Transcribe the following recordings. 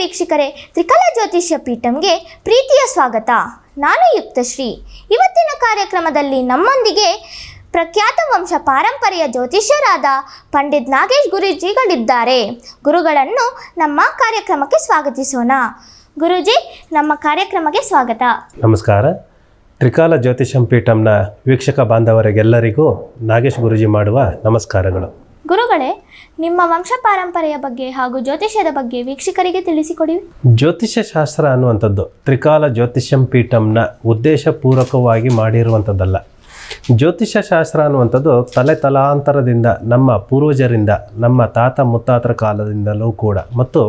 ವೀಕ್ಷಕರೇ, ತ್ರಿಕಲಾ ಜ್ಯೋತಿಷ್ಯ ಪೀಠಂಗೆ ಪ್ರೀತಿಯ ಸ್ವಾಗತ. ನಾನು ಯುಕ್ತಶ್ರೀ. ಇವತ್ತಿನ ಕಾರ್ಯಕ್ರಮದಲ್ಲಿ ನಮ್ಮೊಂದಿಗೆ ಪ್ರಖ್ಯಾತ ವಂಶ ಪಾರಂಪರ್ಯ ಜ್ಯೋತಿಷ್ಯರಾದ ಪಂಡಿತ್ ನಾಗೇಶ್ ಗುರೂಜಿಗಳಿದ್ದಾರೆ. ಗುರುಗಳನ್ನು ನಮ್ಮ ಕಾರ್ಯಕ್ರಮಕ್ಕೆ ಸ್ವಾಗತಿಸೋಣ. ಗುರೂಜಿ, ನಮ್ಮ ಕಾರ್ಯಕ್ರಮಕ್ಕೆ ಸ್ವಾಗತ. ನಮಸ್ಕಾರ. ತ್ರಿಕಾಲ ಜ್ಯೋತಿಷ್ಯಂ ಪೀಠಂನ ವೀಕ್ಷಕ ಬಾಂಧವರಿಗೆಲ್ಲರಿಗೂ ನಾಗೇಶ್ ಗುರೂಜಿ ಮಾಡುವ ನಮಸ್ಕಾರಗಳು. ಗುರುಗಳೇ, ನಿಮ್ಮ ವಂಶ ಪಾರಂಪರೆಯ ಬಗ್ಗೆ ಹಾಗೂ ಜ್ಯೋತಿಷ್ಯದ ಬಗ್ಗೆ ವೀಕ್ಷಕರಿಗೆ ತಿಳಿಸಿಕೊಡಿ. ಜ್ಯೋತಿಷ್ಯ ಶಾಸ್ತ್ರ ಅನ್ನುವಂಥದ್ದು ತ್ರಿಕಾಲ ಜ್ಯೋತಿಷ್ಯಂ ಪೀಠಂನ ಉದ್ದೇಶಪೂರ್ವಕವಾಗಿ ಮಾಡಿರುವಂಥದ್ದಲ್ಲ. ಜ್ಯೋತಿಷ್ಯ ಶಾಸ್ತ್ರ ಅನ್ನುವಂಥದ್ದು ತಲಾಂತರದಿಂದ ನಮ್ಮ ಪೂರ್ವಜರಿಂದ, ನಮ್ಮ ತಾತ ಮುತ್ತಾತರ ಕಾಲದಿಂದಲೂ ಕೂಡ ಮತ್ತು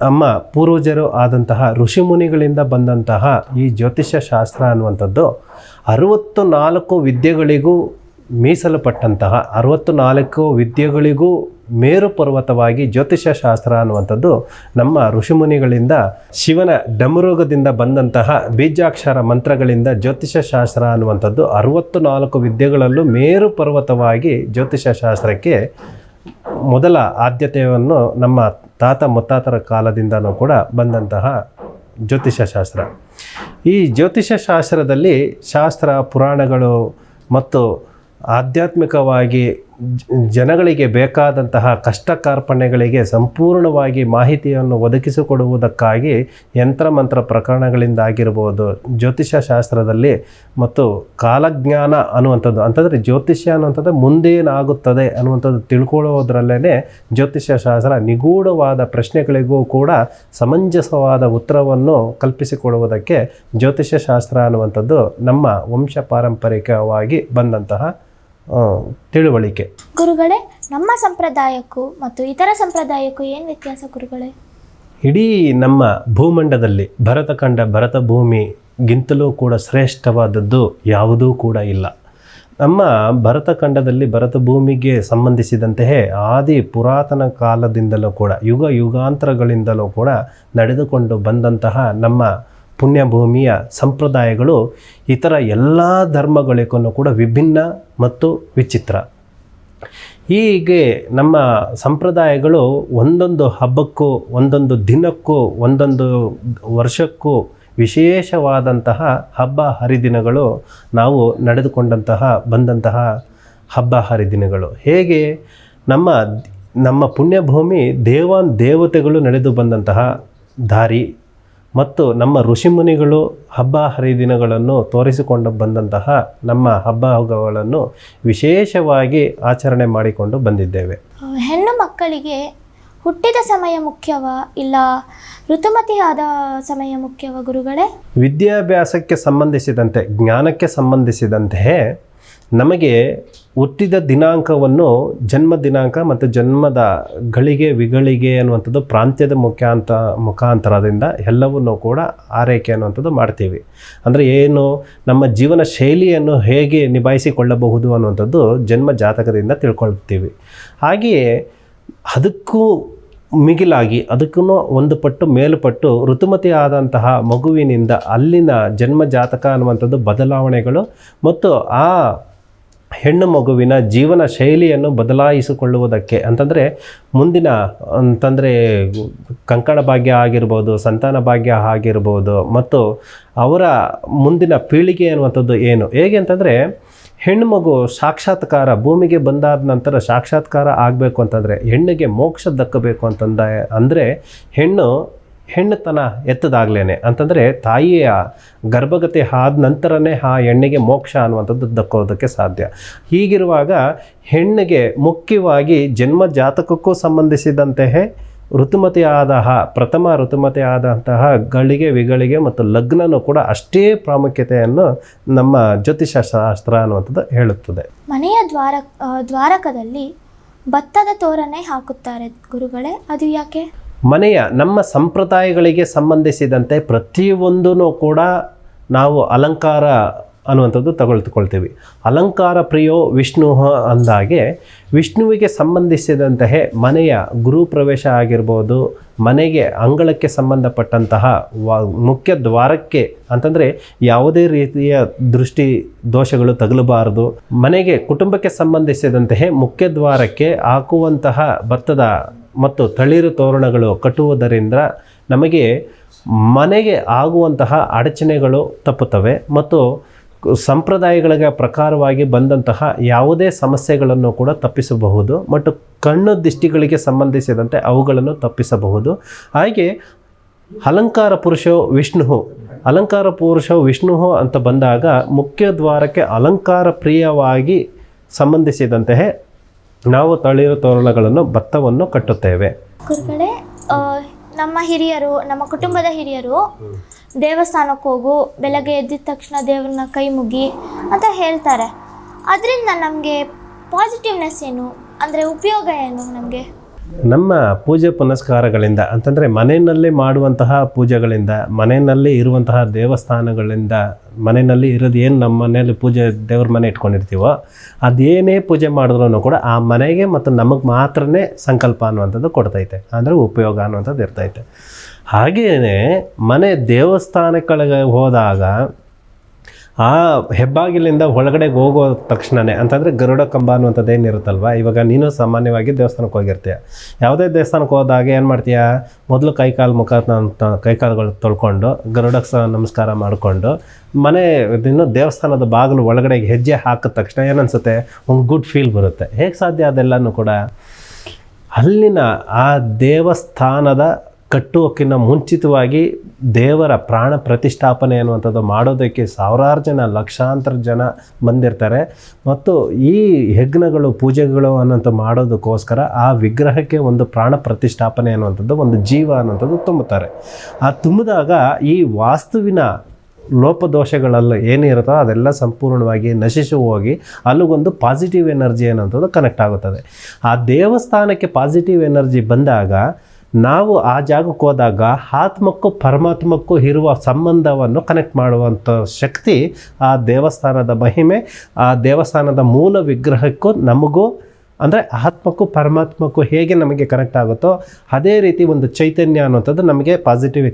ನಮ್ಮ ಪೂರ್ವಜರು ಆದಂತಹ ಋಷಿಮುನಿಗಳಿಂದ ಬಂದಂತಹ ಈ ಜ್ಯೋತಿಷ್ಯ ಶಾಸ್ತ್ರ ಅನ್ನುವಂಥದ್ದು 64 ವಿದ್ಯೆಗಳಿಗೂ ಮೀಸಲುಪಟ್ಟಂತಹ 64 ವಿದ್ಯೆಗಳಿಗೂ ಮೇರು ಪರ್ವತವಾಗಿ ಜ್ಯೋತಿಷ್ಯ ಶಾಸ್ತ್ರ ಅನ್ನುವಂಥದ್ದು ನಮ್ಮ ಋಷಿಮುನಿಗಳಿಂದ ಶಿವನ ಡಮರುಗದಿಂದ ಬಂದಂತಹ ಬೀಜಾಕ್ಷರ ಮಂತ್ರಗಳಿಂದ ಜ್ಯೋತಿಷ್ಯ ಶಾಸ್ತ್ರ ಅನ್ನುವಂಥದ್ದು 64 ವಿದ್ಯೆಗಳಲ್ಲೂ ಮೇರು ಪರ್ವತವಾಗಿ ಜ್ಯೋತಿಷ್ಯ ಶಾಸ್ತ್ರಕ್ಕೆ ಮೊದಲ ಆದ್ಯತೆಯನ್ನು ನಮ್ಮ ತಾತ ಮುತ್ತಾತರ ಕಾಲದಿಂದನೂ ಕೂಡ ಬಂದಂತಹ ಜ್ಯೋತಿಷ್ಯ ಶಾಸ್ತ್ರ. ಈ ಜ್ಯೋತಿಷ್ಯ ಶಾಸ್ತ್ರದಲ್ಲಿ ಶಾಸ್ತ್ರ ಪುರಾಣಗಳು ಮತ್ತು ಆಧ್ಯಾತ್ಮಿಕವಾಗಿ ಜನಗಳಿಗೆ ಬೇಕಾದಂತಹ ಕಷ್ಟ ಕಾರ್ಪಣ್ಯಗಳಿಗೆ ಸಂಪೂರ್ಣವಾಗಿ ಮಾಹಿತಿಯನ್ನು ಒದಗಿಸಿಕೊಡುವುದಕ್ಕಾಗಿ ಯಂತ್ರಮಂತ್ರ ಪ್ರಕರಣಗಳಿಂದಾಗಿರ್ಬೋದು, ಜ್ಯೋತಿಷ್ಯ ಶಾಸ್ತ್ರದಲ್ಲಿ ಮತ್ತು ಕಾಲಜ್ಞಾನ ಅನ್ನುವಂಥದ್ದು, ಅಂತಂದರೆ ಜ್ಯೋತಿಷ್ಯ ಅನ್ನುವಂಥದ್ದು ಮುಂದೇನಾಗುತ್ತದೆ ಅನ್ನುವಂಥದ್ದು ತಿಳ್ಕೊಳ್ಳೋದ್ರಲ್ಲೇ ಜ್ಯೋತಿಷ್ಯ ಶಾಸ್ತ್ರ ನಿಗೂಢವಾದ ಪ್ರಶ್ನೆಗಳಿಗೂ ಕೂಡ ಸಮಂಜಸವಾದ ಉತ್ತರವನ್ನು ಕಲ್ಪಿಸಿಕೊಡುವುದಕ್ಕೆ ಜ್ಯೋತಿಷ್ಯ ಶಾಸ್ತ್ರ ಅನ್ನುವಂಥದ್ದು ನಮ್ಮ ವಂಶ ಪಾರಂಪರಿಕವಾಗಿ ಬಂದಂತಹ ತಿಳುವಳಿಕೆ. ಗುರುಗಳೇ, ನಮ್ಮ ಸಂಪ್ರದಾಯಕ್ಕೂ ಮತ್ತು ಇತರ ಸಂಪ್ರದಾಯಕ್ಕೂ ಏನು ವ್ಯತ್ಯಾಸ ಗುರುಗಳೇ? ಇಡೀ ನಮ್ಮ ಭೂಮಂಡದಲ್ಲಿ ಭರತ ಭೂಮಿಗಿಂತಲೂ ಕೂಡ ಶ್ರೇಷ್ಠವಾದದ್ದು ಯಾವುದೂ ಕೂಡ ಇಲ್ಲ. ನಮ್ಮ ಭರತಖಂಡದಲ್ಲಿ ಭರತ ಭೂಮಿಗೆ ಸಂಬಂಧಿಸಿದಂತೆಯೇ ಆದಿ ಪುರಾತನ ಕಾಲದಿಂದಲೂ ಕೂಡ ಯುಗಾಂತರಗಳಿಂದಲೂ ಕೂಡ ನಡೆದುಕೊಂಡು ಬಂದಂತಹ ನಮ್ಮ ಪುಣ್ಯಭೂಮಿಯ ಸಂಪ್ರದಾಯಗಳು ಇತರ ಎಲ್ಲ ಧರ್ಮಗಳಿಗೂ ಕೂಡ ವಿಭಿನ್ನ ಮತ್ತು ವಿಚಿತ್ರ. ಹೀಗೆ ನಮ್ಮ ಸಂಪ್ರದಾಯಗಳು ಒಂದೊಂದು ಹಬ್ಬಕ್ಕೂ, ಒಂದೊಂದು ದಿನಕ್ಕೂ, ಒಂದೊಂದು ವರ್ಷಕ್ಕೂ ವಿಶೇಷವಾದಂತಹ ಹಬ್ಬ ಹರಿದಿನಗಳು ನಾವು ನಡೆದುಕೊಂಡಂತಹ ಬಂದಂತಹ ಹಬ್ಬ ಹರಿದಿನಗಳು. ಹೇಗೆ ನಮ್ಮ ಪುಣ್ಯಭೂಮಿ ದೇವತೆಗಳು ನಡೆದು ಬಂದಂತಹ ದಾರಿ ಮತ್ತು ನಮ್ಮ ಋಷಿಮುನಿಗಳು ಹಬ್ಬ ಹರಿದಿನಗಳನ್ನು ತೋರಿಸಿಕೊಂಡು ಬಂದಂತಹ ನಮ್ಮ ಹಬ್ಬಗಳನ್ನು ವಿಶೇಷವಾಗಿ ಆಚರಣೆ ಮಾಡಿಕೊಂಡು ಬಂದಿದ್ದೇವೆ. ಹೆಣ್ಣು ಮಕ್ಕಳಿಗೆ ಹುಟ್ಟಿದ ಸಮಯ ಮುಖ್ಯವಾ ಇಲ್ಲ ಋತುಮತಿಯಾದ ಸಮಯ ಮುಖ್ಯವಾ ಗುರುಗಳೇ? ವಿದ್ಯಾಭ್ಯಾಸಕ್ಕೆ ಸಂಬಂಧಿಸಿದಂತೆ, ಜ್ಞಾನಕ್ಕೆ ಸಂಬಂಧಿಸಿದಂತೆಯೇ ನಮಗೆ ಹುಟ್ಟಿದ ದಿನಾಂಕವನ್ನು ಜನ್ಮ ದಿನಾಂಕ ಮತ್ತು ಜನ್ಮದ ವಿಗಳಿಗೆ ಅನ್ನುವಂಥದ್ದು ಪ್ರಾಂತ್ಯದ ಮುಖಾಂತರದಿಂದ ಎಲ್ಲವನ್ನೂ ಕೂಡ ಆರೈಕೆ ಅನ್ನುವಂಥದ್ದು ಮಾಡ್ತೀವಿ. ಅಂದರೆ ಏನು, ನಮ್ಮ ಜೀವನ ಶೈಲಿಯನ್ನು ಹೇಗೆ ನಿಭಾಯಿಸಿಕೊಳ್ಳಬಹುದು ಅನ್ನುವಂಥದ್ದು ಜನ್ಮ ಜಾತಕದಿಂದ ತಿಳ್ಕೊಳ್ತೀವಿ. ಹಾಗೆಯೇ ಅದಕ್ಕೂ ಮಿಗಿಲಾಗಿ, ಅದಕ್ಕೂ ಒಂದು ಪಟ್ಟು ಮೇಲುಪಟ್ಟು ಋತುಮತಿ ಆದಂತಹ ಮಗುವಿನಿಂದ ಅಲ್ಲಿನ ಜನ್ಮ ಜಾತಕ ಅನ್ನುವಂಥದ್ದು ಬದಲಾವಣೆಗಳು ಮತ್ತು ಆ ಹೆಣ್ಣು ಮಗುವಿನ ಜೀವನ ಶೈಲಿಯನ್ನು ಬದಲಾಯಿಸಿಕೊಳ್ಳುವುದಕ್ಕೆ ಅಂತಂದರೆ ಕಂಕಣ ಭಾಗ್ಯ ಆಗಿರ್ಬೋದು, ಸಂತಾನ ಭಾಗ್ಯ ಆಗಿರ್ಬೋದು ಮತ್ತು ಅವರ ಮುಂದಿನ ಪೀಳಿಗೆ ಅನ್ನುವಂಥದ್ದು ಏನು, ಹೇಗೆ ಅಂತಂದರೆ ಹೆಣ್ಣು ಮಗು ಸಾಕ್ಷಾತ್ಕಾರ ಭೂಮಿಗೆ ಬಂದಾದ ನಂತರ ಸಾಕ್ಷಾತ್ಕಾರ ಆಗಬೇಕು ಅಂತಂದರೆ, ಹೆಣ್ಣಿಗೆ ಮೋಕ್ಷ ದಕ್ಕಬೇಕು ಅಂದರೆ ಹೆಣ್ಣುತನ ಎತ್ತದಾಗ್ಲೇ ಅಂತಂದರೆ ತಾಯಿಯ ಗರ್ಭಗತಿ ಆದ ನಂತರನೇ ಆ ಹೆಣ್ಣಿಗೆ ಮೋಕ್ಷ ಅನ್ನುವಂಥದ್ದು ದಕ್ಕೋದಕ್ಕೆ ಸಾಧ್ಯ. ಹೀಗಿರುವಾಗ ಹೆಣ್ಣಿಗೆ ಮುಖ್ಯವಾಗಿ ಜನ್ಮ ಜಾತಕಕ್ಕೂ ಸಂಬಂಧಿಸಿದಂತೆಯೇ ಪ್ರಥಮ ಋತುಮತಿ ಆದಂತಹ ವಿಗಳಿಗೆ ಮತ್ತು ಲಗ್ನನೂ ಕೂಡ ಅಷ್ಟೇ ಪ್ರಾಮುಖ್ಯತೆಯನ್ನು ನಮ್ಮ ಜ್ಯೋತಿಷ್ಯ ಶಾಸ್ತ್ರ ಅನ್ನುವಂಥದ್ದು ಹೇಳುತ್ತದೆ. ಮನೆಯ ದ್ವಾರಕದಲ್ಲಿ ಭತ್ತದ ತೋರಣ ಹಾಕುತ್ತಾರೆ ಗುರುಗಳೇ, ಅದು ಯಾಕೆ? ನಮ್ಮ ಸಂಪ್ರದಾಯಗಳಿಗೆ ಸಂಬಂಧಿಸಿದಂತೆ ಪ್ರತಿಯೊಂದೂ ಕೂಡ ನಾವು ಅಲಂಕಾರ ಅನ್ನುವಂಥದ್ದು ತಗೊಳ್ತೀವಿ. ಅಲಂಕಾರ ಪ್ರಿಯೋ ವಿಷ್ಣು ಅಂದಾಗೆ ವಿಷ್ಣುವಿಗೆ ಸಂಬಂಧಿಸಿದಂತೆಯೇ ಮನೆಯ ಗೃಹಪ್ರವೇಶ ಆಗಿರ್ಬೋದು, ಮನೆಗೆ ಅಂಗಳಕ್ಕೆ ಸಂಬಂಧಪಟ್ಟಂತಹ ಮುಖ್ಯ ದ್ವಾರಕ್ಕೆ ಅಂತಂದರೆ ಯಾವುದೇ ರೀತಿಯ ದೃಷ್ಟಿ ದೋಷಗಳು ತಗಲಬಾರದು. ಮನೆಗೆ ಕುಟುಂಬಕ್ಕೆ ಸಂಬಂಧಿಸಿದಂತೆಯೇ ಮುಖ್ಯ ದ್ವಾರಕ್ಕೆ ಹಾಕುವಂತಹ ಭತ್ತದ ಮತ್ತು ತಳಿರು ತೋರಣಗಳು ಕಟ್ಟುವುದರಿಂದ ನಮಗೆ ಮನೆಗೆ ಆಗುವಂತಹ ಅಡಚಣೆಗಳು ತಪ್ಪುತ್ತವೆ ಮತ್ತು ಸಂಪ್ರದಾಯಗಳಿಗೆ ಪ್ರಕಾರವಾಗಿ ಬಂದಂತಹ ಯಾವುದೇ ಸಮಸ್ಯೆಗಳನ್ನು ಕೂಡ ತಪ್ಪಿಸಬಹುದು ಮತ್ತು ಕಣ್ಣು ದೃಷ್ಟಿಗಳಿಗೆ ಸಂಬಂಧಿಸಿದಂತೆ ಅವುಗಳನ್ನು ತಪ್ಪಿಸಬಹುದು. ಹಾಗೆ ಅಲಂಕಾರ ಪುರುಷೋ ವಿಷ್ಣು ಅಂತ ಬಂದಾಗ ಮುಖ್ಯ ದ್ವಾರಕ್ಕೆ ಅಲಂಕಾರ ಪ್ರಿಯವಾಗಿ ಸಂಬಂಧಿಸಿದಂತೆ ನಾವು ತಳಿರು ತೋರಣಗಳನ್ನು ಭತ್ತವನ್ನು ಕಟ್ಟುತ್ತೇವೆ. ಗುರುಗಳೇ, ನಮ್ಮ ಹಿರಿಯರು, ನಮ್ಮ ಕುಟುಂಬದ ಹಿರಿಯರು ದೇವಸ್ಥಾನಕ್ಕೆ ಹೋಗು, ಬೆಳಗ್ಗೆ ಎದ್ದಿದ ತಕ್ಷಣ ದೇವ್ರನ್ನ ಕೈ ಮುಗಿ ಅಂತ ಹೇಳ್ತಾರೆ. ಅದರಿಂದ ನಮಗೆ ಪಾಸಿಟಿವ್ನೆಸ್ ಏನು, ಅಂದರೆ ಉಪಯೋಗ ಏನು ನಮಗೆ? ನಮ್ಮ ಪೂಜೆ ಪುನಸ್ಕಾರಗಳಿಂದ ಅಂತಂದರೆ ಮನೆಯಲ್ಲಿ ಮಾಡುವಂತಹ ಪೂಜೆಗಳಿಂದ, ಮನೆಯಲ್ಲಿ ಇರುವಂತಹ ದೇವಸ್ಥಾನಗಳಿಂದ, ಮನೆಯಲ್ಲಿ ಇರೋದು ಏನು ನಮ್ಮ ಮನೆಯಲ್ಲಿ ಪೂಜೆ ದೇವ್ರ ಮನೆ ಇಟ್ಕೊಂಡಿರ್ತೀವೋ ಅದೇನೇ ಪೂಜೆ ಮಾಡಿದ್ರೂ ಕೂಡ ಆ ಮನೆಗೆ ಮತ್ತು ನಮಗೆ ಮಾತ್ರನೇ ಸಂಕಲ್ಪ ಅನ್ನುವಂಥದ್ದು ಕೊಡ್ತೈತೆ, ಅಂದರೆ ಉಪಯೋಗ ಅನ್ನುವಂಥದ್ದು ಇರ್ತೈತೆ. ಹಾಗೆಯೇ ಮನೆ ದೇವಸ್ಥಾನಗಳಿಗೆ ಹೋದಾಗ ಆ ಹೆಬ್ಬಾಗಿಲಿಂದ ಒಳಗಡೆಗೆ ಹೋಗೋ ತಕ್ಷಣವೇ ಅಂತಂದರೆ ಗರುಡ ಕಂಬ ಅನ್ನುವಂಥದ್ದು ಏನಿರುತ್ತಲ್ವ, ಇವಾಗ ನೀನು ಸಾಮಾನ್ಯವಾಗಿ ದೇವಸ್ಥಾನಕ್ಕೆ ಹೋಗಿರ್ತೀಯ. ಯಾವುದೇ ದೇವಸ್ಥಾನಕ್ಕೆ ಹೋದಾಗ ಏನು ಮಾಡ್ತೀಯ, ಮೊದಲು ಕೈಕಾಲುಗಳು ತೊಳ್ಕೊಂಡು ಗರುಡಕ್ಕೆ ನಮಸ್ಕಾರ ಮಾಡಿಕೊಂಡು ಇನ್ನು ದೇವಸ್ಥಾನದ ಬಾಗಿಲು ಒಳಗಡೆಗೆ ಹೆಜ್ಜೆ ಹಾಕಿದ ತಕ್ಷಣ ಏನನ್ಸುತ್ತೆ, ಒಂದು ಗುಡ್ ಫೀಲ್ ಬರುತ್ತೆ. ಹೇಗೆ ಸಾಧ್ಯ ಅದೆಲ್ಲನೂ ಕೂಡ ಅಲ್ಲಿನ ಆ ದೇವಸ್ಥಾನದ ಕಟ್ಟುವಕ್ಕಿಂತ ಮುಂಚಿತವಾಗಿ ದೇವರ ಪ್ರಾಣ ಪ್ರತಿಷ್ಠಾಪನೆ ಅನ್ನುವಂಥದ್ದು ಮಾಡೋದಕ್ಕೆ ಸಾವಿರಾರು ಜನ, ಲಕ್ಷಾಂತರ ಜನ ಬಂದಿರ್ತಾರೆ. ಮತ್ತು ಈ ಯಜ್ಞಗಳು, ಪೂಜೆಗಳು ಅನ್ನೋಂಥ ಮಾಡೋದಕ್ಕೋಸ್ಕರ ಆ ವಿಗ್ರಹಕ್ಕೆ ಒಂದು ಪ್ರಾಣ ಪ್ರತಿಷ್ಠಾಪನೆ ಅನ್ನುವಂಥದ್ದು, ಒಂದು ಜೀವ ಅನ್ನುವಂಥದ್ದು ತುಂಬುತ್ತಾರೆ. ಆ ತುಂಬಿದಾಗ ಈ ವಾಸ್ತುವಿನ ಲೋಪದೋಷಗಳಲ್ಲಿ ಏನಿರುತ್ತೋ ಅದೆಲ್ಲ ಸಂಪೂರ್ಣವಾಗಿ ನಶಿಸಿ ಹೋಗಿ ಅಲ್ಲಿಗೊಂದು ಪಾಸಿಟಿವ್ ಎನರ್ಜಿ ಅನ್ನೋಂಥದ್ದು ಕನೆಕ್ಟ್ ಆಗುತ್ತದೆ. ಆ ದೇವಸ್ಥಾನಕ್ಕೆ ಪಾಸಿಟಿವ್ ಎನರ್ಜಿ ಬಂದಾಗ ನಾವು ಆ ಜಾಗಕ್ಕೆ ಹೋದಾಗ ಆತ್ಮಕ್ಕೂ ಪರಮಾತ್ಮಕ್ಕೂ ಇರುವ ಸಂಬಂಧವನ್ನು ಕನೆಕ್ಟ್ ಮಾಡುವಂಥ ಶಕ್ತಿ ಆ ದೇವಸ್ಥಾನದ ಮಹಿಮೆ, ಆ ದೇವಸ್ಥಾನದ ಮೂಲ ವಿಗ್ರಹಕ್ಕೂ ನಮಗೂ, ಅಂದರೆ ಆತ್ಮಕ್ಕೂ ಪರಮಾತ್ಮಕ್ಕೂ ಹೇಗೆ ನಮಗೆ ಕನೆಕ್ಟ್ ಆಗುತ್ತೋ ಅದೇ ರೀತಿ ಒಂದು ಚೈತನ್ಯ ಅನ್ನುವಂಥದ್ದು ನಮಗೆ ಪಾಸಿಟಿವ್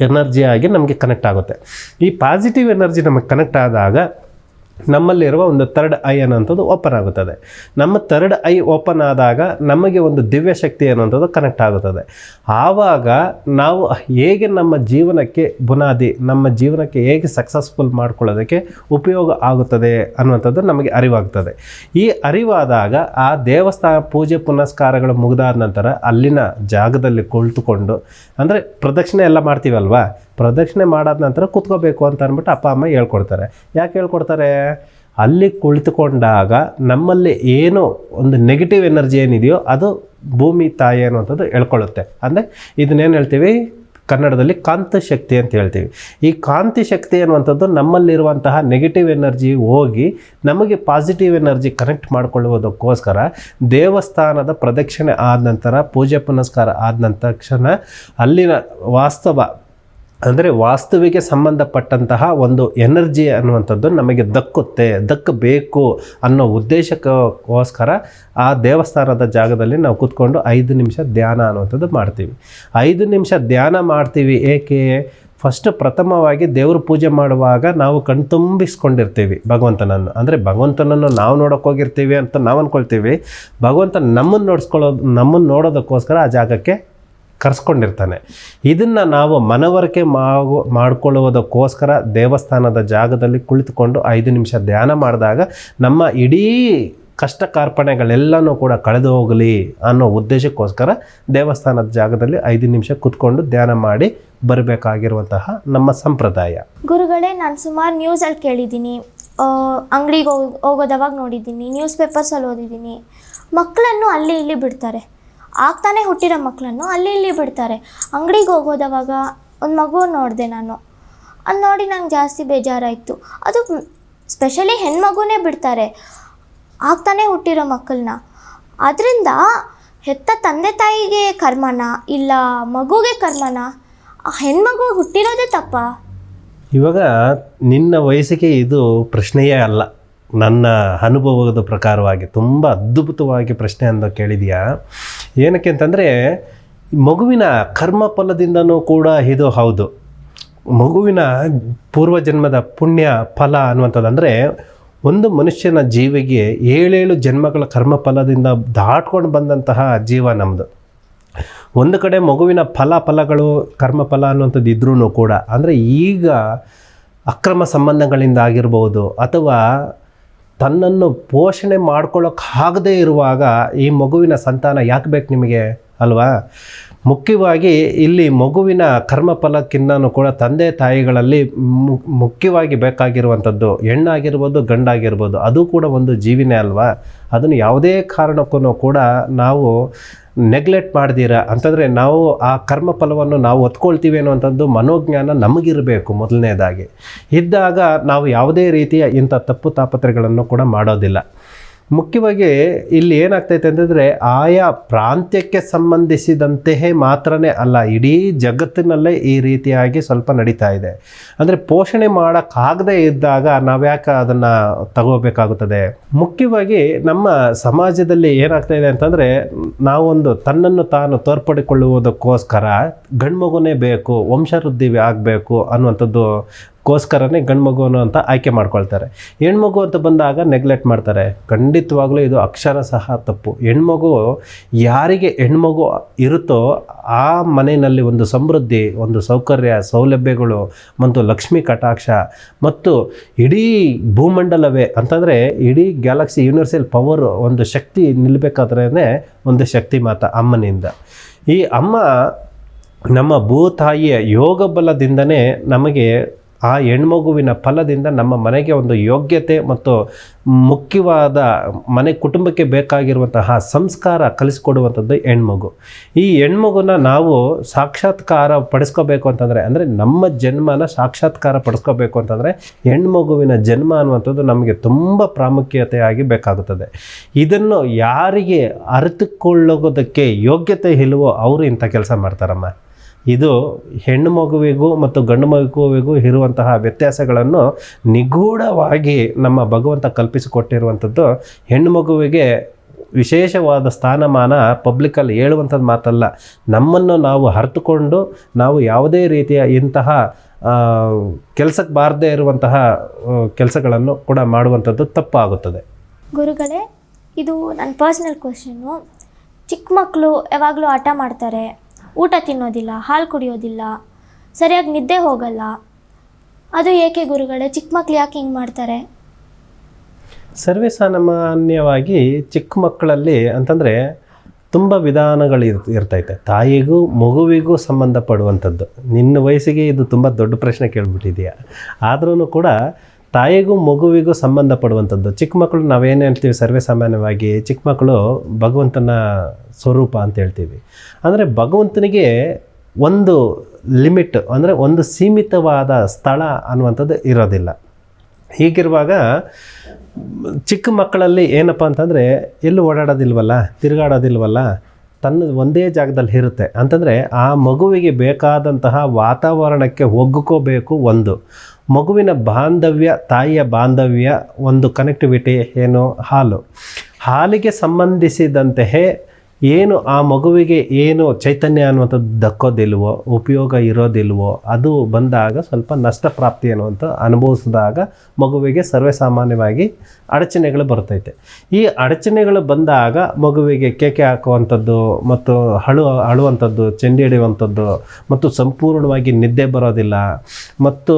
ಎನರ್ಜಿಯಾಗಿ ನಮಗೆ ಕನೆಕ್ಟ್ ಆಗುತ್ತೆ. ಈ ಪಾಸಿಟಿವ್ ಎನರ್ಜಿ ನಮಗೆ ಕನೆಕ್ಟ್ ಆದಾಗ ನಮ್ಮಲ್ಲಿರುವ ಒಂದು ಥರ್ಡ್ ಐ ಅನ್ನೋಂಥದ್ದು ಓಪನ್ ಆಗುತ್ತದೆ. ನಮ್ಮ ಥರ್ಡ್ ಐ ಓಪನ್ ಆದಾಗ ನಮಗೆ ಒಂದು ದಿವ್ಯ ಶಕ್ತಿ ಅನ್ನೋಂಥದ್ದು ಕನೆಕ್ಟ್ ಆಗುತ್ತದೆ. ಆವಾಗ ನಾವು ಹೇಗೆ ನಮ್ಮ ಜೀವನಕ್ಕೆ ಬುನಾದಿ, ನಮ್ಮ ಜೀವನಕ್ಕೆ ಹೇಗೆ ಸಕ್ಸಸ್ಫುಲ್ ಮಾಡ್ಕೊಳ್ಳೋದಕ್ಕೆ ಉಪಯೋಗ ಆಗುತ್ತದೆ ಅನ್ನುವಂಥದ್ದು ನಮಗೆ ಅರಿವಾಗ್ತದೆ. ಈ ಅರಿವಾದಾಗ ಆ ದೇವಸ್ಥಾನ ಪೂಜೆ ಪುನಸ್ಕಾರಗಳು ಮುಗಿದಾದ ನಂತರ ಅಲ್ಲಿನ ಜಾಗದಲ್ಲಿ ಕುಳಿತುಕೊಂಡು, ಅಂದರೆ ಪ್ರದಕ್ಷಿಣೆ ಎಲ್ಲ ಮಾಡ್ತೀವಲ್ವಾ, ಪ್ರದಕ್ಷಿಣೆ ಮಾಡಾದ ನಂತರ ಕೂತ್ಕೋಬೇಕು ಅಂತ ಅಂದ್ಬಿಟ್ಟು ಅಪ್ಪ ಅಮ್ಮ ಹೇಳ್ಕೊಡ್ತಾರೆ. ಯಾಕೆ ಹೇಳ್ಕೊಡ್ತಾರೆ, ಅಲ್ಲಿ ಕುಳಿತುಕೊಂಡಾಗ ನಮ್ಮಲ್ಲಿ ಏನೋ ಒಂದು ನೆಗೆಟಿವ್ ಎನರ್ಜಿ ಏನಿದೆಯೋ ಅದು ಭೂಮಿ ತಾಯಿ ಅನ್ನುವಂಥದ್ದು ಹೇಳ್ಕೊಳ್ಳುತ್ತೆ. ಅಂದರೆ ಇದನ್ನೇನು ಹೇಳ್ತೀವಿ ಕನ್ನಡದಲ್ಲಿ ಕಾಂತಿ ಶಕ್ತಿ ಅಂತ ಹೇಳ್ತೀವಿ. ಈ ಕಾಂತಿ ಶಕ್ತಿ ಅನ್ನುವಂಥದ್ದು ನಮ್ಮಲ್ಲಿರುವಂತಹ ನೆಗೆಟಿವ್ ಎನರ್ಜಿ ಹೋಗಿ ನಮಗೆ ಪಾಸಿಟಿವ್ ಎನರ್ಜಿ ಕನೆಕ್ಟ್ ಮಾಡಿಕೊಳ್ಳುವುದಕ್ಕೋಸ್ಕರ ದೇವಸ್ಥಾನದ ಪ್ರದಕ್ಷಿಣೆ ಆದ ನಂತರ, ಪೂಜೆ ಪುನಸ್ಕಾರ ಆದ ತಕ್ಷಣ ಅಲ್ಲಿನ ಅಂದರೆ ವಾಸ್ತುವಿಗೆ ಸಂಬಂಧಪಟ್ಟಂತಹ ಒಂದು ಎನರ್ಜಿ ಅನ್ನುವಂಥದ್ದು ನಮಗೆ ದಕ್ಕಬೇಕು ಅನ್ನೋ ಉದ್ದೇಶಕ್ಕೋಸ್ಕರ ಆ ದೇವಸ್ಥಾನದ ಜಾಗದಲ್ಲಿ ನಾವು ಕೂತ್ಕೊಂಡು 5 ನಿಮಿಷ ಧ್ಯಾನ ಅನ್ನುವಂಥದ್ದು ಮಾಡ್ತೀವಿ. 5 ನಿಮಿಷ ಧ್ಯಾನ ಮಾಡ್ತೀವಿ. ಏಕೆ? ಫಸ್ಟ್ ಪ್ರಥಮವಾಗಿ ದೇವ್ರ ಪೂಜೆ ಮಾಡುವಾಗ ನಾವು ಕಣ್ತುಂಬಿಸ್ಕೊಂಡಿರ್ತೀವಿ ಭಗವಂತನನ್ನು. ಅಂದರೆ ಭಗವಂತನನ್ನು ನಾವು ನೋಡೋಕೆ ಹೋಗಿರ್ತೀವಿ ಅಂತ ನಾವು ಅಂದ್ಕೊಳ್ತೀವಿ. ಭಗವಂತ ನಮ್ಮನ್ನು ನೋಡೋದಕ್ಕೋಸ್ಕರ ಆ ಜಾಗಕ್ಕೆ ಕರೆಸ್ಕೊಂಡಿರ್ತಾನೆ. ಇದನ್ನು ನಾವು ಮನವರಿಕೆ ಮಾಡಿಕೊಳ್ಳುವುದಕ್ಕೋಸ್ಕರ ದೇವಸ್ಥಾನದ ಜಾಗದಲ್ಲಿ ಕುಳಿತುಕೊಂಡು 5 ನಿಮಿಷ ಧ್ಯಾನ ಮಾಡಿದಾಗ ನಮ್ಮ ಇಡೀ ಕಷ್ಟ ಕಾರ್ಪಣೆಗಳೆಲ್ಲನೂ ಕೂಡ ಕಳೆದು ಹೋಗಲಿ ಅನ್ನೋ ಉದ್ದೇಶಕ್ಕೋಸ್ಕರ ದೇವಸ್ಥಾನದ ಜಾಗದಲ್ಲಿ 5 ನಿಮಿಷ ಕೂತ್ಕೊಂಡು ಧ್ಯಾನ ಮಾಡಿ ಬರಬೇಕಾಗಿರುವಂತಹ ನಮ್ಮ ಸಂಪ್ರದಾಯ. ಗುರುಗಳೇ, ನಾನು ಸುಮಾರು ನ್ಯೂಸಲ್ಲಿ ಕೇಳಿದ್ದೀನಿ, ಅಂಗಡಿಗೆ ಹೋಗೋದವಾಗ ನೋಡಿದ್ದೀನಿ, ನ್ಯೂಸ್ ಪೇಪರ್ಸಲ್ಲಿ ಓದಿದ್ದೀನಿ, ಮಕ್ಕಳನ್ನು ಅಲ್ಲಿ ಇಲ್ಲಿ ಬಿಡ್ತಾರೆ. ಆಗ್ತಾನೆ ಹುಟ್ಟಿರೋ ಮಕ್ಕಳನ್ನು ಅಲ್ಲಿ ಇಲ್ಲಿ ಬಿಡ್ತಾರೆ. ಅಂಗಡಿಗೆ ಹೋಗೋದವಾಗ ಒಂದು ಮಗು ನೋಡಿದೆ ನಾನು, ಅದು ನೋಡಿ ನಂಗೆ ಜಾಸ್ತಿ ಬೇಜಾರಾಯಿತು. ಅದು ಸ್ಪೆಷಲಿ ಹೆಣ್ಮಗುನೇ ಬಿಡ್ತಾರೆ, ಆಗ್ತಾನೆ ಹುಟ್ಟಿರೋ ಮಕ್ಕಳನ್ನ. ಅದರಿಂದ ಹೆತ್ತ ತಂದೆ ತಾಯಿಗೆ ಕರ್ಮನ ಇಲ್ಲ ಮಗುಗೆ ಕರ್ಮನ? ಹೆಣ್ಮಗು ಹುಟ್ಟಿರೋದೇ ತಪ್ಪ? ಇವಾಗ ನಿನ್ನ ವಯಸ್ಸಿಗೆ ಇದು ಪ್ರಶ್ನೆಯೇ ಅಲ್ಲ. ನನ್ನ ಅನುಭವದ ಪ್ರಕಾರವಾಗಿ ತುಂಬ ಅದ್ಭುತವಾಗಿ ಪ್ರಶ್ನೆ ಅಂತ ಕೇಳಿದೆಯಾ. ಏನಕ್ಕೆ ಅಂತಂದರೆ ಮಗುವಿನ ಕರ್ಮ ಫಲದಿಂದನೂ ಕೂಡ ಇದು ಹೌದು. ಮಗುವಿನ ಪೂರ್ವಜನ್ಮದ ಪುಣ್ಯ ಫಲ ಅನ್ನುವಂಥದ್ದು, ಅಂದರೆ ಒಂದು ಮನುಷ್ಯನ ಜೀವಿಗೆ 7 ಜನ್ಮಗಳ ಕರ್ಮ ಫಲದಿಂದ ದಾಟ್ಕೊಂಡು ಬಂದಂತಹ ಜೀವ ನಮ್ಮದು. ಒಂದು ಕಡೆ ಮಗುವಿನ ಫಲಗಳು ಕರ್ಮಫಲ ಅನ್ನುವಂಥದ್ದು ಇದ್ರೂ ಕೂಡ, ಅಂದರೆ ಈಗ ಅಕ್ರಮ ಸಂಬಂಧಗಳಿಂದ ಆಗಿರ್ಬೋದು ಅಥವಾ ತನ್ನನ್ನು ಪೋಷಣೆ ಮಾಡ್ಕೊಳ್ಳೋಕ್ಕಾಗದೇ ಇರುವಾಗ ಈ ಮಗುವಿನ ಸಂತಾನ ಯಾಕೆ ಬೇಕು ನಿಮಗೆ ಅಲ್ವಾ? ಮುಖ್ಯವಾಗಿ ಇಲ್ಲಿ ಮಗುವಿನ ಕರ್ಮಫಲಕ್ಕಿಂತನೂ ಕೂಡ ತಂದೆ ತಾಯಿಗಳಲ್ಲಿ ಮುಖ್ಯವಾಗಿ ಬೇಕಾಗಿರುವಂಥದ್ದು ಹೆಣ್ಣಾಗಿರ್ಬೋದು ಗಂಡಾಗಿರ್ಬೋದು, ಅದು ಕೂಡ ಒಂದು ಜೀವಿನೇ ಅಲ್ವಾ? ಅದನ್ನು ಯಾವುದೇ ಕಾರಣಕ್ಕೂ ಕೂಡ ನಾವು ನೆಗ್ಲೆಕ್ಟ್ ಮಾಡ್ದಿರ ಅಂತಂದರೆ ನಾವು ಆ ಕರ್ಮಫಲವನ್ನು ನಾವು ಹೊತ್ಕೊಳ್ತೀವಿ ಅನ್ನುವಂಥದ್ದು ಮನೋಜ್ಞಾನ ನಮಗಿರಬೇಕು. ಮೊದಲನೇದಾಗಿ ಇದ್ದಾಗ ನಾವು ಯಾವುದೇ ರೀತಿಯ ಇಂಥ ತಪ್ಪು ತಾಪತ್ರೆಗಳನ್ನು ಕೂಡ ಮಾಡೋದಿಲ್ಲ. ಮುಖ್ಯವಾಗಿ ಇಲ್ಲಿ ಏನಾಗ್ತೈತೆ ಅಂತಂದರೆ ಆಯಾ ಪ್ರಾಂತ್ಯಕ್ಕೆ ಸಂಬಂಧಿಸಿದಂತೆಯೇ ಮಾತ್ರನೇ ಅಲ್ಲ, ಇಡೀ ಜಗತ್ತಿನಲ್ಲೇ ಈ ರೀತಿಯಾಗಿ ಸ್ವಲ್ಪ ನಡೀತಾ ಇದೆ. ಅಂದರೆ ಪೋಷಣೆ ಮಾಡೋಕ್ಕಾಗದೇ ಇದ್ದಾಗ ನಾವ್ಯಾಕೆ ಅದನ್ನು ತಗೋಬೇಕಾಗುತ್ತದೆ? ಮುಖ್ಯವಾಗಿ ನಮ್ಮ ಸಮಾಜದಲ್ಲಿ ಏನಾಗ್ತಾ ಇದೆ ಅಂತಂದರೆ ನಾವೊಂದು ತನ್ನನ್ನು ತಾನು ತೋರ್ಪಡಿಕೊಳ್ಳುವುದಕ್ಕೋಸ್ಕರ ಗಂಡ್ಮಗುನೇ ಬೇಕು, ವಂಶವೃದ್ಧಿ ಆಗಬೇಕು ಅನ್ನುವಂಥದ್ದು ಗೋಸ್ಕರನೇ ಗಂಡ್ಮಗುವನ್ನು ಅಂತ ಆಯ್ಕೆ ಮಾಡ್ಕೊಳ್ತಾರೆ. ಹೆಣ್ಮಗು ಅಂತ ಬಂದಾಗ ನೆಗ್ಲೆಕ್ಟ್ ಮಾಡ್ತಾರೆ. ಖಂಡಿತವಾಗ್ಲೂ ಇದು ಅಕ್ಷರಶಃ ತಪ್ಪು. ಹೆಣ್ಮಗು ಯಾರಿಗೆ ಹೆಣ್ಮಗು ಇರುತ್ತೋ ಆ ಮನೆಯಲ್ಲಿ ಒಂದು ಸಮೃದ್ಧಿ, ಒಂದು ಸೌಕರ್ಯ, ಸೌಲಭ್ಯಗಳು ಮತ್ತು ಲಕ್ಷ್ಮೀ ಕಟಾಕ್ಷ ಮತ್ತು ಇಡೀ ಭೂಮಂಡಲವೇ ಅಂತಂದರೆ ಇಡೀ ಗ್ಯಾಲಕ್ಸಿ ಯೂನಿವರ್ಸಲ್ ಪವರ್ ಒಂದು ಶಕ್ತಿ ನಿಲ್ಲಬೇಕಾದ್ರೇ ಒಂದು ಶಕ್ತಿ ಮಾತ ಅಮ್ಮನಿಂದ. ಈ ಅಮ್ಮ ನಮ್ಮ ಭೂತಾಯಿಯ ಯೋಗ ಬಲದಿಂದನೇ ನಮಗೆ ಆ ಹೆಣ್ಮಗುವಿನ ಫಲದಿಂದ ನಮ್ಮ ಮನೆಗೆ ಒಂದು ಯೋಗ್ಯತೆ ಮತ್ತು ಮುಖ್ಯವಾದ ಮನೆ ಕುಟುಂಬಕ್ಕೆ ಬೇಕಾಗಿರುವಂತಹ ಸಂಸ್ಕಾರ ಕಲಿಸ್ಕೊಡುವಂಥದ್ದು ಹೆಣ್ಮಗು. ಈ ಹೆಣ್ಮಗುನ ನಾವು ಸಾಕ್ಷಾತ್ಕಾರ ಪಡಿಸ್ಕೋಬೇಕು ಅಂತಂದರೆ, ಅಂದರೆ ನಮ್ಮ ಜನ್ಮನ ಸಾಕ್ಷಾತ್ಕಾರ ಪಡಿಸ್ಕೋಬೇಕು ಅಂತಂದರೆ ಹೆಣ್ಮಗುವಿನ ಜನ್ಮ ಅನ್ನುವಂಥದ್ದು ನಮಗೆ ತುಂಬ ಪ್ರಾಮುಖ್ಯತೆಯಾಗಿ ಬೇಕಾಗುತ್ತದೆ. ಇದನ್ನು ಯಾರಿಗೆ ಅರಿತುಕೊಳ್ಳೋದಕ್ಕೆ ಯೋಗ್ಯತೆ ಇಲ್ಲವೋ ಅವರು ಇಂಥ ಕೆಲಸ ಮಾಡ್ತಾರಮ್ಮ. ಇದು ಹೆಣ್ಣು ಮಗುವಿಗೂ ಮತ್ತು ಗಂಡು ಮಗುವಿಗೂ ಇರುವಂತಹ ವ್ಯತ್ಯಾಸಗಳನ್ನು ನಿಗೂಢವಾಗಿ ನಮ್ಮ ಭಗವಂತ ಕಲ್ಪಿಸಿಕೊಟ್ಟಿರುವಂಥದ್ದು. ಹೆಣ್ಣು ಮಗುವಿಗೆ ವಿಶೇಷವಾದ ಸ್ಥಾನಮಾನ ಪಬ್ಲಿಕ್ಕಲ್ಲಿ ಹೇಳುವಂಥದ್ದು ಮಾತಲ್ಲ, ನಮ್ಮನ್ನು ನಾವು ಅರಿತುಕೊಂಡು ನಾವು ಯಾವುದೇ ರೀತಿಯ ಇಂತಹ ಕೆಲಸಕ್ಕೆ ಬಾರದೇ ಇರುವಂತಹ ಕೆಲಸಗಳನ್ನು ಕೂಡ ಮಾಡುವಂಥದ್ದು ತಪ್ಪಾಗುತ್ತದೆ. ಗುರುಗಳೇ, ಇದು ನನ್ನ ಪರ್ಸ್ನಲ್ ಕ್ವಶನ್ನು. ಚಿಕ್ಕ ಮಕ್ಕಳು ಯಾವಾಗಲೂ ಆಟ ಮಾಡ್ತಾರೆ, ಊಟ ತಿನ್ನೋದಿಲ್ಲ, ಹಾಲು ಕುಡಿಯೋದಿಲ್ಲ, ಸರಿಯಾಗಿ ನಿದ್ದೆ ಹೋಗಲ್ಲ. ಅದು ಏಕೆ ಗುರುಗಳೇ? ಚಿಕ್ಕ ಮಕ್ಕಳು ಯಾಕೆ ಹಿಂಗೆ ಮಾಡ್ತಾರೆ? ಸರ್ವೇಸಾಮಾನ್ಯವಾಗಿ ಚಿಕ್ಕ ಮಕ್ಕಳಲ್ಲಿ ಅಂತಂದರೆ ತುಂಬ ವಿಧಾನಗಳು ಇರ್ತೈತೆ. ತಾಯಿಗೂ ಮಗುವಿಗೂ ಸಂಬಂಧಪಡುವಂಥದ್ದು. ನಿನ್ನ ವಯಸ್ಸಿಗೆ ಇದು ತುಂಬ ದೊಡ್ಡ ಪ್ರಶ್ನೆ ಕೇಳಿಬಿಟ್ಟಿದೆಯಾ. ಆದ್ರೂ ಕೂಡ ತಾಯಿಗೂ ಮಗುವಿಗೂ ಸಂಬಂಧಪಡುವಂಥದ್ದು. ಚಿಕ್ಕ ಮಕ್ಕಳು ನಾವೇನು ಹೇಳ್ತೀವಿ ಸರ್ವೇಸಾಮಾನ್ಯವಾಗಿ, ಚಿಕ್ಕ ಮಕ್ಕಳು ಭಗವಂತನ ಸ್ವರೂಪ ಅಂತ ಹೇಳ್ತೀವಿ. ಅಂದರೆ ಭಗವಂತನಿಗೆ ಒಂದು ಲಿಮಿಟ್, ಅಂದರೆ ಒಂದು ಸೀಮಿತವಾದ ಸ್ಥಳ ಅನ್ನುವಂಥದ್ದು ಇರೋದಿಲ್ಲ. ಹೀಗಿರುವಾಗ ಚಿಕ್ಕ ಮಕ್ಕಳಲ್ಲಿ ಏನಪ್ಪ ಅಂತಂದರೆ ಎಲ್ಲೂ ಓಡಾಡೋದಿಲ್ವಲ್ಲ, ತಿರುಗಾಡೋದಿಲ್ವಲ್ಲ, ತನ್ನ ಒಂದೇ ಜಾಗದಲ್ಲಿ ಇರುತ್ತೆ. ಅಂತಂದರೆ ಆ ಮಗುವಿಗೆ ಬೇಕಾದಂತಹ ವಾತಾವರಣಕ್ಕೆ ಒಗ್ಗಿಕೋಬೇಕು. ಒಂದು ಮಗುವಿನ ಬಾಂಧವ್ಯ, ತಾಯಿಯ ಬಾಂಧವ್ಯ, ಒಂದು ಕನೆಕ್ಟಿವಿಟಿ ಏನು, ಹಾಲಿಗೆ ಸಂಬಂಧಿಸಿದಂತೆಯೇ ಏನು ಆ ಮಗುವಿಗೆ ಏನು ಚೈತನ್ಯ ಅನ್ನುವಂಥದ್ದು ದಕ್ಕೋದಿಲ್ವೋ, ಉಪಯೋಗ ಇರೋದಿಲ್ವೋ, ಅದು ಬಂದಾಗ ಸ್ವಲ್ಪ ನಷ್ಟ ಪ್ರಾಪ್ತಿ ಅನ್ನುವಂಥ ಅನುಭವಿಸಿದಾಗ ಮಗುವಿಗೆ ಸರ್ವೇಸಾಮಾನ್ಯವಾಗಿ ಅಡಚಣೆಗಳು ಬರ್ತೈತೆ. ಈ ಅಡಚಣೆಗಳು ಬಂದಾಗ ಮಗುವಿಗೆ ಕೇಕೆ ಹಾಕುವಂಥದ್ದು ಮತ್ತು ಅಳುವಂಥದ್ದು, ಚೆಂಡಿ ಹಿಡಿಯುವಂಥದ್ದು ಮತ್ತು ಸಂಪೂರ್ಣವಾಗಿ ನಿದ್ದೆ ಬರೋದಿಲ್ಲ. ಮತ್ತು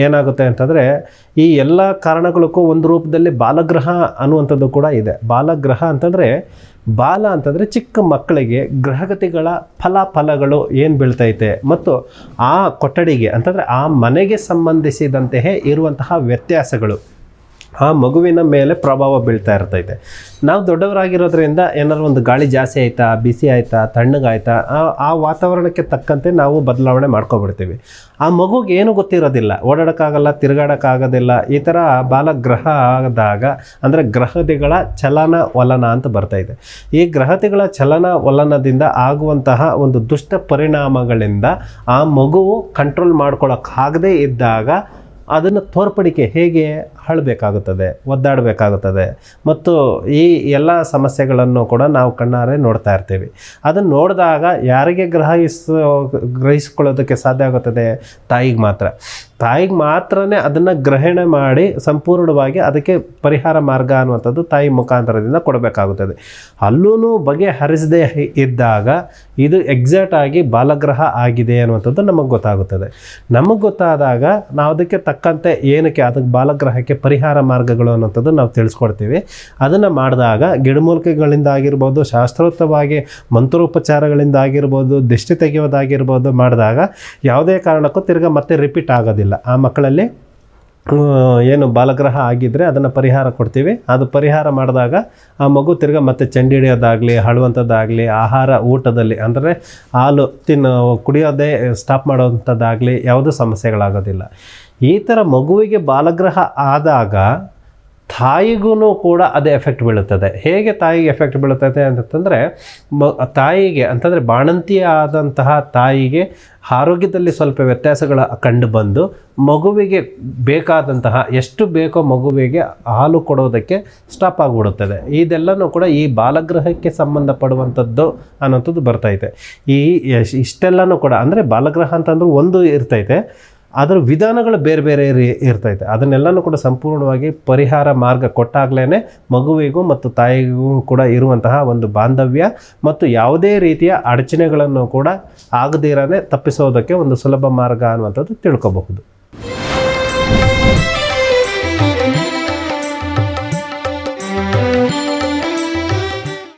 ಏನಾಗುತ್ತೆ ಅಂತಂದರೆ ಈ ಎಲ್ಲ ಕಾರಣಗಳಿಗೂ ಒಂದು ರೂಪದಲ್ಲಿ ಬಾಲಗ್ರಹ ಅನ್ನುವಂಥದ್ದು ಕೂಡ ಇದೆ. ಬಾಲಗ್ರಹ ಅಂತಂದರೆ ಬಾಲ ಅಂತಂದರೆ ಚಿಕ್ಕ ಮಕ್ಕಳಿಗೆ ಗ್ರಹಗತಿಗಳ ಫಲಗಳು ಏನು ಬೀಳ್ತೈತೆ ಮತ್ತು ಆ ಕೊಠಡಿಗೆ ಅಂತಂದರೆ ಆ ಮನೆಗೆ ಸಂಬಂಧಿಸಿದಂತೆಯೇ ಇರುವಂತಹ ವ್ಯತ್ಯಾಸಗಳು ಆ ಮಗುವಿನ ಮೇಲೆ ಪ್ರಭಾವ ಬೀಳ್ತಾ ಇರ್ತೈತೆ. ನಾವು ದೊಡ್ಡವರಾಗಿರೋದ್ರಿಂದ ಏನಾದ್ರು ಒಂದು ಗಾಳಿ ಜಾಸ್ತಿ ಆಯಿತಾ, ಬಿಸಿ ಆಯಿತಾ, ತಣ್ಣಗಾಯ್ತಾ, ಆ ವಾತಾವರಣಕ್ಕೆ ತಕ್ಕಂತೆ ನಾವು ಬದಲಾವಣೆ ಮಾಡ್ಕೊಬಿಡ್ತೀವಿ. ಆ ಮಗುಗೆ ಏನೂ ಗೊತ್ತಿರೋದಿಲ್ಲ, ಓಡಾಡೋಕ್ಕಾಗಲ್ಲ, ತಿರುಗಾಡೋಕ್ಕಾಗೋದಿಲ್ಲ. ಈ ಥರ ಬಾಲಗ್ರಹ ಆದಾಗ ಅಂದರೆ ಗ್ರಹತಿಗಳ ಚಲನ ವಲನ ಅಂತ ಬರ್ತಾಯಿದೆ. ಈ ಗ್ರಹತಿಗಳ ಚಲನ ವಲನದಿಂದ ಆಗುವಂತಹ ಒಂದು ದುಷ್ಟ ಪರಿಣಾಮಗಳಿಂದ ಆ ಮಗುವು ಕಂಟ್ರೋಲ್ ಮಾಡ್ಕೊಳ್ಳೋಕ್ಕಾಗದೇ ಇದ್ದಾಗ ಅದನ್ನು ತೋರ್ಪಡಿಕೆ ಹೇಗೆ ಅಳಬೇಕಾಗುತ್ತದೆ, ಒದ್ದಾಡಬೇಕಾಗುತ್ತದೆ. ಮತ್ತು ಈ ಎಲ್ಲ ಸಮಸ್ಯೆಗಳನ್ನು ಕೂಡ ನಾವು ಕಣ್ಣಾರೆ ನೋಡ್ತಾ ಇರ್ತೀವಿ. ಅದನ್ನು ನೋಡಿದಾಗ ಯಾರಿಗೆ ಗ್ರಹಿಸ್ಕೊಳ್ಳೋದಕ್ಕೆ ಸಾಧ್ಯ ಆಗುತ್ತದೆ? ತಾಯಿಗೆ ಮಾತ್ರ. ತಾಯಿಗೆ ಮಾತ್ರನೇ ಅದನ್ನು ಗ್ರಹಣೆ ಮಾಡಿ ಸಂಪೂರ್ಣವಾಗಿ ಅದಕ್ಕೆ ಪರಿಹಾರ ಮಾರ್ಗ ಅನ್ನುವಂಥದ್ದು ತಾಯಿ ಮುಖಾಂತರದಿಂದ ಕೊಡಬೇಕಾಗುತ್ತದೆ. ಅಲ್ಲೂ ಬಗೆಹರಿಸದೇ ಇದ್ದಾಗ ಇದು ಎಕ್ಸಾಕ್ಟ್ ಆಗಿ ಬಾಲಗ್ರಹ ಆಗಿದೆ ಅನ್ನುವಂಥದ್ದು ನಮಗೆ ಗೊತ್ತಾಗುತ್ತದೆ. ನಮಗೆ ಗೊತ್ತಾದಾಗ ನಾವು ಅದಕ್ಕೆ ತಕ್ಕಂತೆ ಏನಕ್ಕೆ ಅದಕ್ಕೆ ಬಾಲಗ್ರಹಕ್ಕೆ ಪರಿಹಾರ ಮಾರ್ಗಗಳು ಅನ್ನುವಂಥದ್ದು ನಾವು ತಿಳಿಸ್ಕೊಡ್ತೀವಿ. ಅದನ್ನು ಮಾಡಿದಾಗ ಗಿಡಮೂಲಿಕೆಗಳಿಂದ ಆಗಿರ್ಬೋದು, ಶಾಸ್ತ್ರೋಕ್ತವಾಗಿ ಮಂತ್ರೋಪಚಾರಗಳಿಂದ ಆಗಿರ್ಬೋದು, ದಿಷ್ಟಿ ತೆಗೆಯೋದಾಗಿರ್ಬೋದು ಮಾಡಿದಾಗ ಯಾವುದೇ ಕಾರಣಕ್ಕೂ ತಿರ್ಗಿ ಮತ್ತೆ ರಿಪೀಟ್ ಆಗೋದಿಲ್ಲ. ಆ ಮಕ್ಕಳಲ್ಲಿ ಏನು ಬಾಲಗ್ರಹ ಆಗಿದ್ದರೆ ಅದನ್ನು ಪರಿಹಾರ ಕೊಡ್ತೀವಿ. ಅದು ಪರಿಹಾರ ಮಾಡಿದಾಗ ಆ ಮಗು ತಿರ್ಗಿ ಮತ್ತೆ ಚಂಡಿ ಹಿಡಿಯೋದಾಗಲಿ, ಅಳುವಂಥದ್ದಾಗಲಿ, ಆಹಾರ ಊಟದಲ್ಲಿ ಅಂದರೆ ಹಾಲು ಕುಡಿಯೋದೇ ಸ್ಟಾಪ್ ಮಾಡೋವಂಥದ್ದಾಗಲಿ ಯಾವುದೂ ಸಮಸ್ಯೆಗಳಾಗೋದಿಲ್ಲ. ಈ ಥರ ಮಗುವಿಗೆ ಬಾಲಗ್ರಹ ಆದಾಗ ತಾಯಿಗೂ ಕೂಡ ಅದೇ ಎಫೆಕ್ಟ್ ಬೀಳುತ್ತದೆ. ಹೇಗೆ ತಾಯಿಗೆ ಎಫೆಕ್ಟ್ ಬೀಳುತ್ತದೆ ಅಂತಂದರೆ ತಾಯಿಗೆ ಅಂತಂದರೆ ಬಾಣಂತಿ ಆದಂತಹ ತಾಯಿಗೆ ಆರೋಗ್ಯದಲ್ಲಿ ಸ್ವಲ್ಪ ವ್ಯತ್ಯಾಸಗಳ ಕಂಡು ಬಂದು ಮಗುವಿಗೆ ಬೇಕಾದಂತಹ ಎಷ್ಟು ಬೇಕೋ ಮಗುವಿಗೆ ಹಾಲು ಕೊಡೋದಕ್ಕೆ ಸ್ಟಾಪ್ ಆಗಿಬಿಡುತ್ತದೆ. ಇದೆಲ್ಲನೂ ಕೂಡ ಈ ಬಾಲಗ್ರಹಕ್ಕೆ ಸಂಬಂಧಪಡುವಂಥದ್ದು ಅನ್ನೋಂಥದ್ದು ಬರ್ತೈತೆ. ಇಷ್ಟೆಲ್ಲನೂ ಕೂಡ ಅಂದರೆ ಬಾಲಗ್ರಹ ಅಂತಂದ್ರೆ ಒಂದು ಇರ್ತೈತೆ, ಅದರ ವಿಧಾನಗಳು ಬೇರೆ ಬೇರೆ ಇರ್ತೈತೆ. ಅದನ್ನೆಲ್ಲನೂ ಕೂಡ ಸಂಪೂರ್ಣವಾಗಿ ಪರಿಹಾರ ಮಾರ್ಗ ಕೊಟ್ಟಾಗಲೇ ಮಗುವಿಗೂ ಮತ್ತು ತಾಯಿಗೂ ಕೂಡ ಇರುವಂತಹ ಒಂದು ಬಾಂಧವ್ಯ ಮತ್ತು ಯಾವುದೇ ರೀತಿಯ ಅಡಚಣೆಗಳನ್ನು ಕೂಡ ಆಗದಿರನೇ ತಪ್ಪಿಸೋದಕ್ಕೆ ಒಂದು ಸುಲಭ ಮಾರ್ಗ ಅನ್ನುವಂಥದ್ದು ತಿಳ್ಕೊಬಹುದು.